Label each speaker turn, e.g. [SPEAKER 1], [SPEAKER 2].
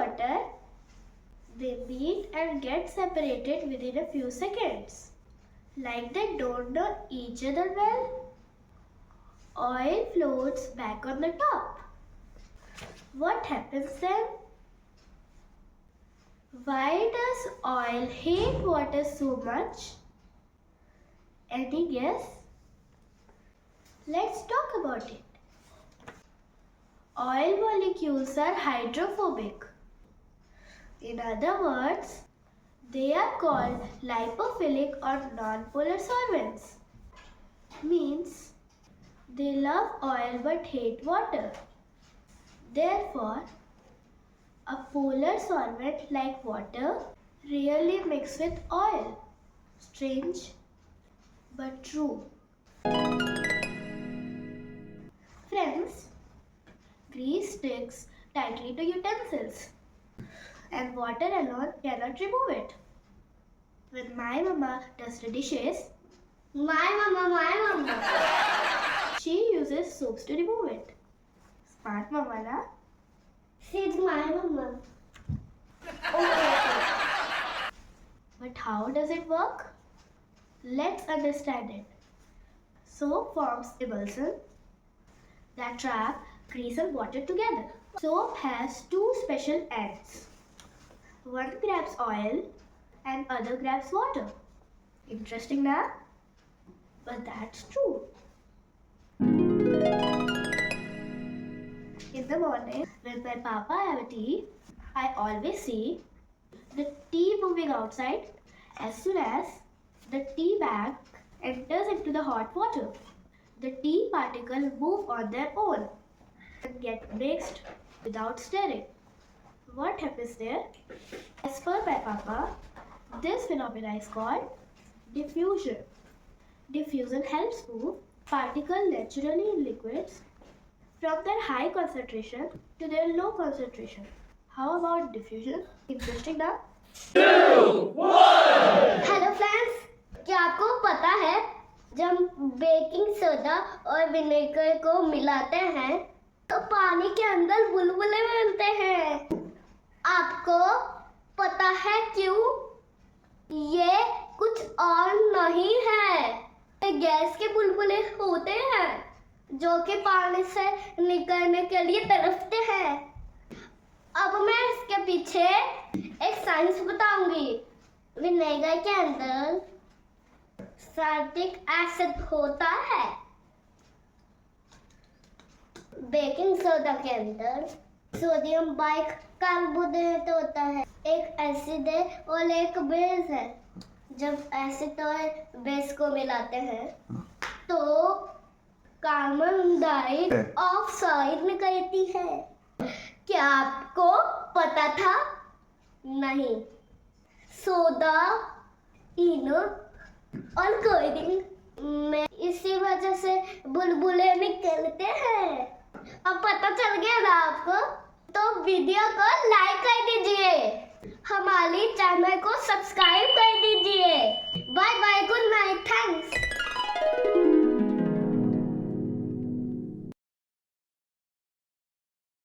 [SPEAKER 1] water, they meet and get separated within a few seconds. Like they don't know each other well. Oil floats back on the top. What happens then? Why does oil hate water so much? Any guess? Let's talk about it. Oil molecules are hydrophobic. In other words, they are called lipophilic or non-polar solvents. Means they love oil but hate water. Therefore, a polar solvent like water rarely mixes with oil. Strange, but true. Friends, grease sticks tightly to utensils, and water alone cannot remove it. When my mama does the dishes, my mama, she uses soaps to remove it. Smart mama, na? She's my mama. Okay. But how does it work? Let's understand it. Soap forms emulsion that trap grease and water together. Soap has two special ends. One grabs oil and other grabs water. Interesting, na? But that's true. In the morning, when my papa have a tea, I always see the tea moving outside as soon as the tea bag enters into the hot water. The tea particles move on their own and get mixed without stirring. What happens there? As per my papa, this phenomenon is called diffusion. Diffusion helps move particles naturally in liquids from their high concentration to their low concentration. How about diffusion? Interesting ना?
[SPEAKER 2] 2, 1.
[SPEAKER 3] Hello friends, क्या आपको पता है जब baking soda और vinegar को मिलाते हैं तो पानी के अंदर बुलबुले बनते हैं। आपको पता है क्यों? ये कुछ और नहीं है, ये गैस के बुलबुले होते हैं जो कि पानी से निकलने के लिए तड़पते हैं। अब मैं इसके पीछे एक साइंस बताऊंगी। विनेगर के अंदर साइट्रिक एसिड होता है, बेकिंग सोडा के अंदर सोडियम बाइकार्बोनेट होता है। एक एसिड है और एक बेस है। जब एसिड और बेस को मिलाते हैं तो कार्बन डाइऑक्साइड निकलती है। क्या आपको पता था? नहीं। सोडा, इनो और क्लोरीन में इसी वजह से बुलबुले निकलते हैं। अब पता चल गया ना आपको? तो वीडियो को लाइक कर दीजिए, हमारे चैनल को सब्सक्राइब कर